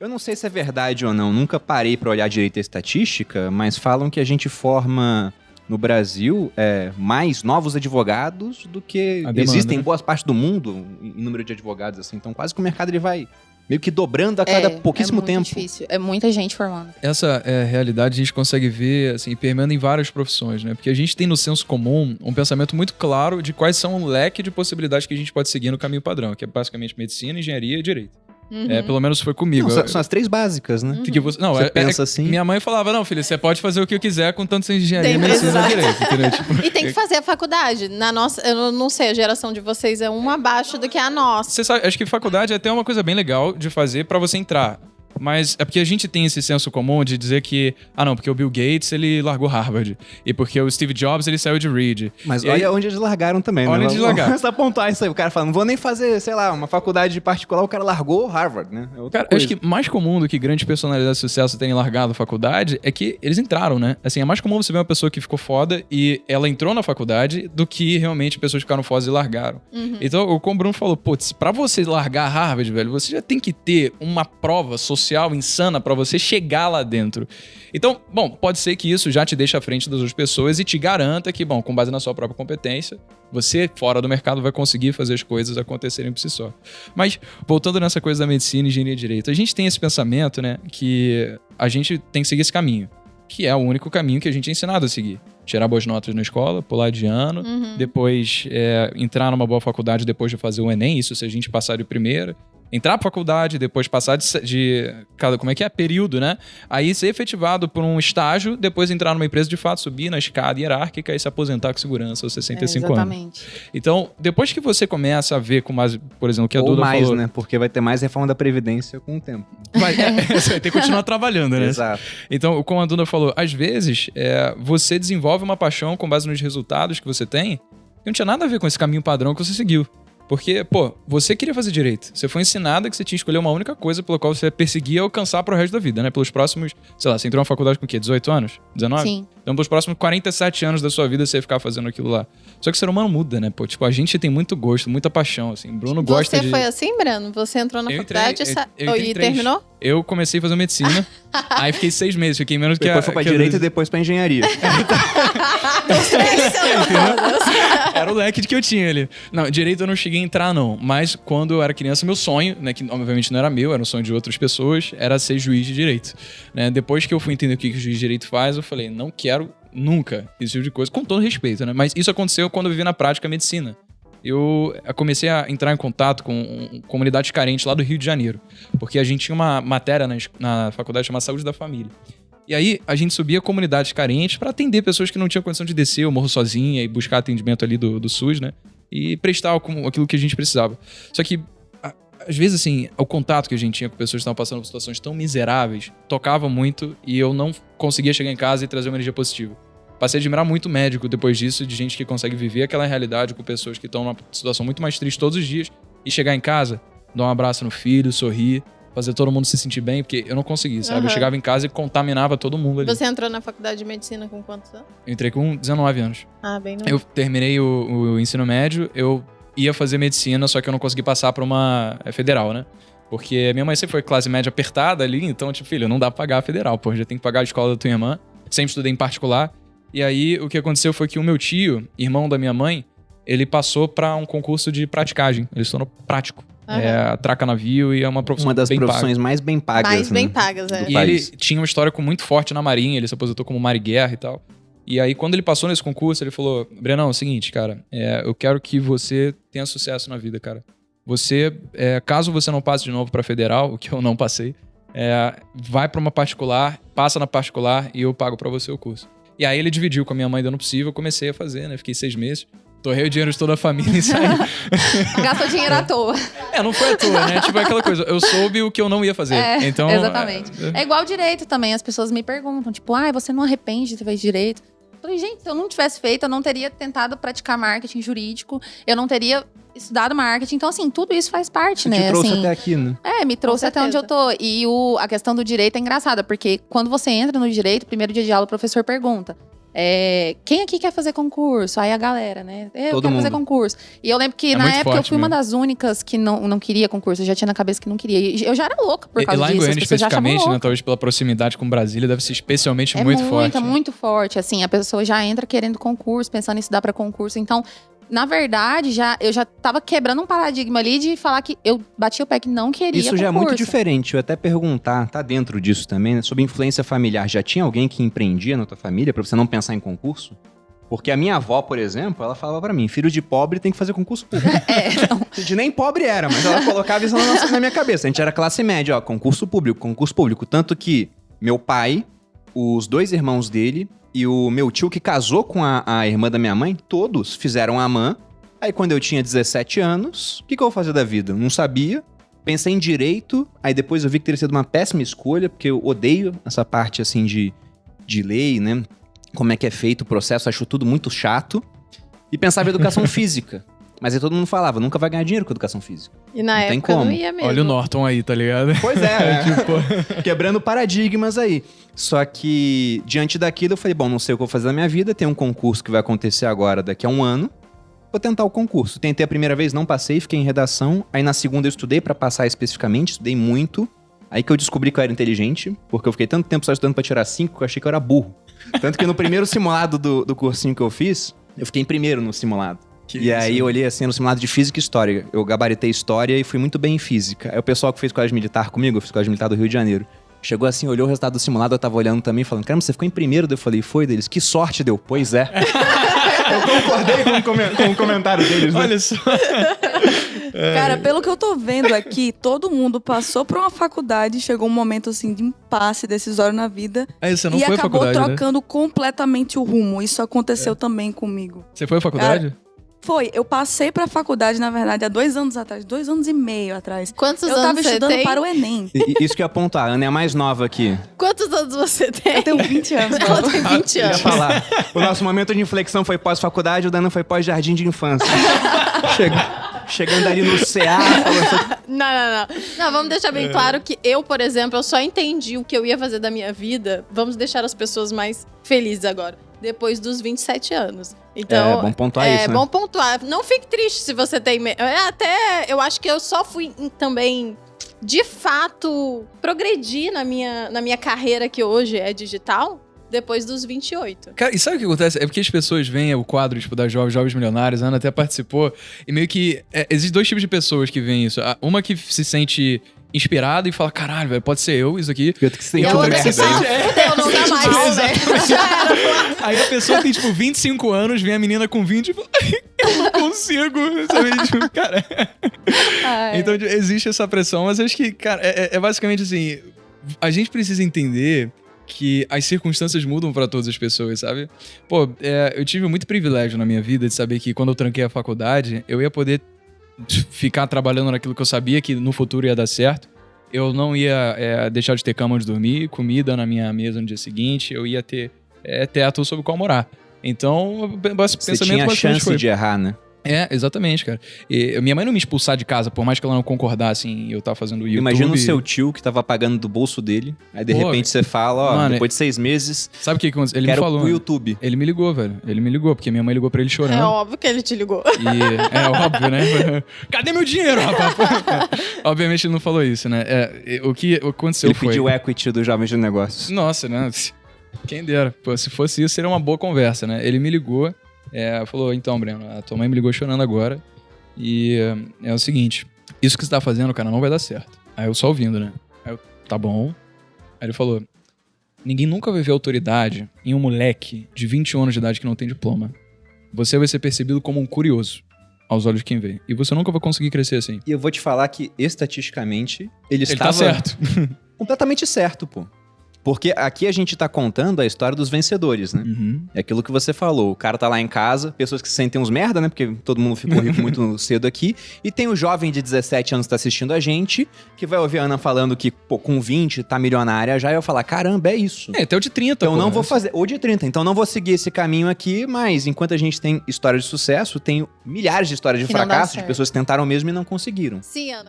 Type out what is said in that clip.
Eu não sei se é verdade ou não, nunca parei pra olhar direito a estatística, mas falam que a gente forma no Brasil mais novos advogados do que existem em boas partes do mundo em número de advogados, assim. Então quase que o mercado ele vai meio que dobrando a cada pouquíssimo tempo. É muito difícil, é muita gente formando. Essa realidade a gente consegue ver, assim, permeando em várias profissões, né? Porque a gente tem no senso comum um pensamento muito claro de quais são o leque de possibilidades que a gente pode seguir no caminho padrão, que é basicamente medicina, engenharia e direito. Pelo menos foi comigo. Não, são as 3 básicas, né? Você pensa assim. Minha mãe falava, não, filho, você pode fazer o que eu quiser com tanto sem engenharia, medicina e direito. Entendeu? Tipo, e tem que fazer a faculdade. Na nossa, eu não sei, a geração de vocês é uma abaixo do que a nossa. Você sabe, acho que faculdade é até uma coisa bem legal de fazer pra você entrar. Mas é porque a gente tem esse senso comum de dizer que... porque o Bill Gates, ele largou Harvard. E porque o Steve Jobs, ele saiu de Reed. Mas olha onde eles largaram também, né? Olha onde eles largaram. Vamos apontar isso aí. O cara fala, não vou nem fazer, sei lá, uma faculdade particular. O cara largou Harvard, né? Cara, eu acho que mais comum do que grandes personalidades de sucesso terem largado a faculdade é que eles entraram, né? Assim, é mais comum você ver uma pessoa que ficou foda e ela entrou na faculdade do que realmente pessoas que ficaram fodas e largaram. Então, como o Bruno falou, putz, pra você largar Harvard, velho, você já tem que ter uma prova social insana pra você chegar lá dentro. Então, pode ser que isso já te deixe à frente das outras pessoas e te garanta que, com base na sua própria competência, você, fora do mercado, vai conseguir fazer as coisas acontecerem por si só. Mas, voltando nessa coisa da medicina, engenharia e direito, a gente tem esse pensamento, né, que a gente tem que seguir esse caminho, que é o único caminho que a gente é ensinado a seguir. Tirar boas notas na escola, pular de ano, depois entrar numa boa faculdade depois de fazer o Enem, isso se a gente passar de primeira. Entrar pra faculdade, depois passar de como é que é? Período, né? Aí ser efetivado por um estágio, depois entrar numa empresa de fato, subir na escada hierárquica e se aposentar com segurança aos 65 exatamente. anos. Então, depois que você começa a ver com mais, por exemplo, o que a Duda falou... Ou mais, né? Porque vai ter mais reforma da Previdência com o tempo. Você vai ter que continuar trabalhando, né? Exato. Então, como a Duda falou, às vezes, você desenvolve uma paixão com base nos resultados que você tem que não tinha nada a ver com esse caminho padrão que você seguiu. Porque, você queria fazer direito. Você foi ensinada que você tinha que escolher uma única coisa pela qual você ia perseguir e alcançar pro resto da vida, né? Pelos próximos, sei lá, você entrou na faculdade com o quê? 18 anos? 19? Sim. Então, pelos próximos 47 anos da sua vida, você ia ficar fazendo aquilo lá. Só que o ser humano muda, né? A gente tem muito gosto, muita paixão, assim. Bruno gosta de... Você foi assim, Breno? Você entrou na faculdade e terminou? Eu comecei a fazer medicina, aí fiquei 6 meses, fiquei menos depois foi pra direito e depois pra engenharia. Era o leque que eu tinha ali. Não, direito eu não cheguei a entrar, não. Mas quando eu era criança, meu sonho, né, que obviamente não era meu, era um sonho de outras pessoas, era ser juiz de direito. Né? Depois que eu fui entender o que o juiz de direito faz, eu falei, não quero nunca esse tipo de coisa, com todo respeito, né? Mas isso aconteceu quando eu vivi na prática a medicina. Eu comecei a entrar em contato com comunidades carentes lá do Rio de Janeiro. Porque a gente tinha uma matéria na faculdade chamada Saúde da Família. E aí, a gente subia comunidades carentes para atender pessoas que não tinham condição de descer o morro sozinha e buscar atendimento ali do SUS, né? E prestar aquilo que a gente precisava. Só que, às vezes, assim, o contato que a gente tinha com pessoas que estavam passando por situações tão miseráveis tocava muito e eu não conseguia chegar em casa e trazer uma energia positiva. Passei a admirar muito médico depois disso, de gente que consegue viver aquela realidade com pessoas que estão numa situação muito mais triste todos os dias e chegar em casa, dar um abraço no filho, sorrir, fazer todo mundo se sentir bem, porque eu não consegui, sabe? Eu chegava em casa e contaminava todo mundo ali. Você entrou na faculdade de medicina com quantos anos? Eu entrei com 19 anos. Bem novo. Eu terminei o ensino médio, eu ia fazer medicina, só que eu não consegui passar pra uma federal, né? Porque minha mãe sempre foi classe média apertada ali, então, tipo, filho, não dá pra pagar a federal, já tem que pagar a escola da tua irmã. Sempre estudei em particular. E aí, o que aconteceu foi que o meu tio, irmão da minha mãe, ele passou pra um concurso de praticagem. Ele se tornou prático. Atraca navio e é uma profissão uma das profissões mais bem pagas. Mais bem pagas, E ele tinha um histórico muito forte na Marinha, ele se aposentou como mar-guerra e tal. E aí, quando ele passou nesse concurso, ele falou, Brenão, é o seguinte, cara, eu quero que você tenha sucesso na vida, cara. Você, caso você não passe de novo pra federal, o que eu não passei, vai pra uma particular, passa na particular e eu pago pra você o curso. E aí ele dividiu com a minha mãe dando possível, eu comecei a fazer, né? Fiquei 6 meses, torrei o dinheiro de toda a família e saí. Gastou dinheiro à toa. Não foi à toa, né? Tipo aquela coisa, eu soube o que eu não ia fazer. Então, exatamente. É igual direito também, as pessoas me perguntam, tipo, você não arrepende de ter feito direito? Eu falei, gente, se eu não tivesse feito, eu não teria tentado praticar marketing jurídico, eu não teria estudado marketing. Então, assim, tudo isso faz parte, né? Te trouxe assim, até aqui, né? Me trouxe até onde eu tô. E a questão do direito é engraçada, porque quando você entra no direito, primeiro dia de aula, o professor pergunta, quem aqui quer fazer concurso? Aí a galera, né? Eu quero fazer concurso. E eu lembro que na época eu fui uma das únicas que não queria concurso. Eu já tinha na cabeça que não queria. E eu já era louca por causa disso. Lá em Goiânia, especificamente, né, talvez pela procidade com Brasília, deve ser especialmente muito forte. É muito forte. Assim, a pessoa já entra querendo concurso, pensando em estudar para concurso. Então, na verdade, eu já tava quebrando um paradigma ali de falar que eu bati o pé que não queria Isso já é muito diferente. Eu até perguntar, tá dentro disso também, né? Sobre influência familiar. Já tinha alguém que empreendia na tua família pra você não pensar em concurso? Porque a minha avó, por exemplo, ela falava pra mim, filho de pobre tem que fazer concurso público. A gente nem pobre era, mas ela colocava isso na minha cabeça. A gente era classe média, ó, concurso público. Tanto que meu pai, os 2 irmãos dele e o meu tio que casou com a irmã da minha mãe, todos fizeram AMAN. Aí quando eu tinha 17 anos, o que eu vou fazer da vida? Não sabia. Pensei em direito, aí depois eu vi que teria sido uma péssima escolha, porque eu odeio essa parte assim de lei, né? Como é que é feito o processo, acho tudo muito chato. E pensava em educação física. Mas aí todo mundo falava, nunca vai ganhar dinheiro com educação física. E na época não ia mesmo. Olha o Norton aí, tá ligado? Pois é, tipo, quebrando paradigmas aí. Só que, diante daquilo, eu falei, bom, não sei o que eu vou fazer na minha vida, tem um concurso que vai acontecer agora, daqui a 1 ano. Vou tentar o concurso. Tentei a primeira vez, não passei, fiquei em redação. Aí na segunda eu estudei pra passar especificamente, estudei muito. Aí que eu descobri que eu era inteligente, porque eu fiquei tanto tempo só estudando pra tirar 5 que eu achei que eu era burro. Tanto que no primeiro simulado do cursinho que eu fiz, eu fiquei em primeiro no simulado. Aí eu olhei assim no simulado de Física e História. Eu gabaritei História e fui muito bem em Física. Aí o pessoal que fez colégio militar comigo, eu fiz colégio militar do Rio de Janeiro, chegou assim, olhou o resultado do simulado, eu tava olhando também, falando, caramba, você ficou em primeiro? Eu falei, foi deles. Que sorte deu. Pois é. Eu concordei com o comentário deles, né? Olha só. Cara, pelo que eu tô vendo aqui, todo mundo passou por uma faculdade, chegou um momento assim de impasse decisório na vida. Você não e foi à acabou faculdade, trocando completamente o rumo. Isso aconteceu também comigo. Você foi à faculdade? Foi, eu passei pra faculdade, na verdade, há 2 anos atrás, 2 anos e meio atrás. Quantos anos você tem? Eu tava estudando para o Enem. Isso que eu ia apontar, a Ana é a mais nova aqui. Quantos anos você tem? Eu tenho 20 anos. Ela tem 20 Eu ia anos. falar, o nosso momento de inflexão foi pós-faculdade, o da Ana foi pós-jardim de infância. Chegando ali no CA, falando... Não, vamos deixar bem claro que eu, por exemplo, eu só entendi o que eu ia fazer da minha vida. Vamos deixar as pessoas mais felizes agora. Depois dos 27 anos. Então, é bom pontuar isso, né? Bom pontuar. Não fique triste se você tem... eu acho que eu só fui também, de fato, progredir na minha carreira, que hoje é digital, depois dos 28. Cara, e sabe o que acontece? É porque as pessoas veem o quadro, tipo, das Jovens Milionários, a Ana até participou, e meio que... existem 2 tipos de pessoas que veem isso. Uma que se sente inspirada e fala, caralho, velho, pode ser eu, isso aqui. Eu tenho que ser E a outra que fala, fudeu, não dá mais, velho. Já era. Aí a pessoa tem, tipo, 25 anos, vem a menina com 20 e fala, eu não consigo, sabe? Tipo, cara... Então, existe essa pressão, mas acho que, cara, é basicamente assim, a gente precisa entender que as circunstâncias mudam pra todas as pessoas, sabe? Pô, eu tive muito privilégio na minha vida de saber que quando eu tranquei a faculdade, eu ia poder ficar trabalhando naquilo que eu sabia que no futuro ia dar certo. Eu não ia deixar de ter cama onde dormir, comida na minha mesa no dia seguinte, eu ia ter teto sobre o qual morar. Então, você tinha a chance de errar, né? Exatamente, cara. E minha mãe não me expulsar de casa, por mais que ela não concordasse em eu estar fazendo YouTube. Imagina o seu tio que tava pagando do bolso dele, aí de repente você fala, mano, depois de 6 meses... Sabe o que aconteceu? Ele me falou, pro YouTube. Ele me ligou, velho. Ele me ligou, porque minha mãe ligou pra ele chorando. É óbvio que ele te ligou. É óbvio, né? Cadê meu dinheiro, rapaz? Obviamente ele não falou isso, né? O que aconteceu foi... Ele pediu equity do Jovens de Negócios. Nossa, né? Quem dera. Pô, se fosse isso, seria uma boa conversa, né? Ele me ligou, falou, então, Breno, a tua mãe me ligou chorando agora. E é o seguinte, isso que você tá fazendo, cara, não vai dar certo. Aí eu só ouvindo, né? Aí eu, tá bom. Aí ele falou, ninguém nunca vai ver autoridade em um moleque de 21 anos de idade que não tem diploma. Você vai ser percebido como um curioso aos olhos de quem vê. E você nunca vai conseguir crescer assim. E eu vou te falar que, estatisticamente, ele estava... tá certo. Completamente certo, pô. Porque aqui a gente tá contando a história dos vencedores, né? Uhum. É aquilo que você falou. O cara tá lá em casa, pessoas que se sentem uns merda, né? Porque todo mundo ficou rico muito cedo aqui. E tem o jovem de 17 anos que tá assistindo a gente, que vai ouvir a Ana falando que, pô, com 20 tá milionária já. E eu falar, caramba, é isso. Até o de 30, então pô, não vou fazer. Ou de 30. Então não vou seguir esse caminho aqui, mas enquanto a gente tem história de sucesso, tem milhares de histórias de fracasso, de pessoas que tentaram mesmo e não conseguiram. Sim, Ana.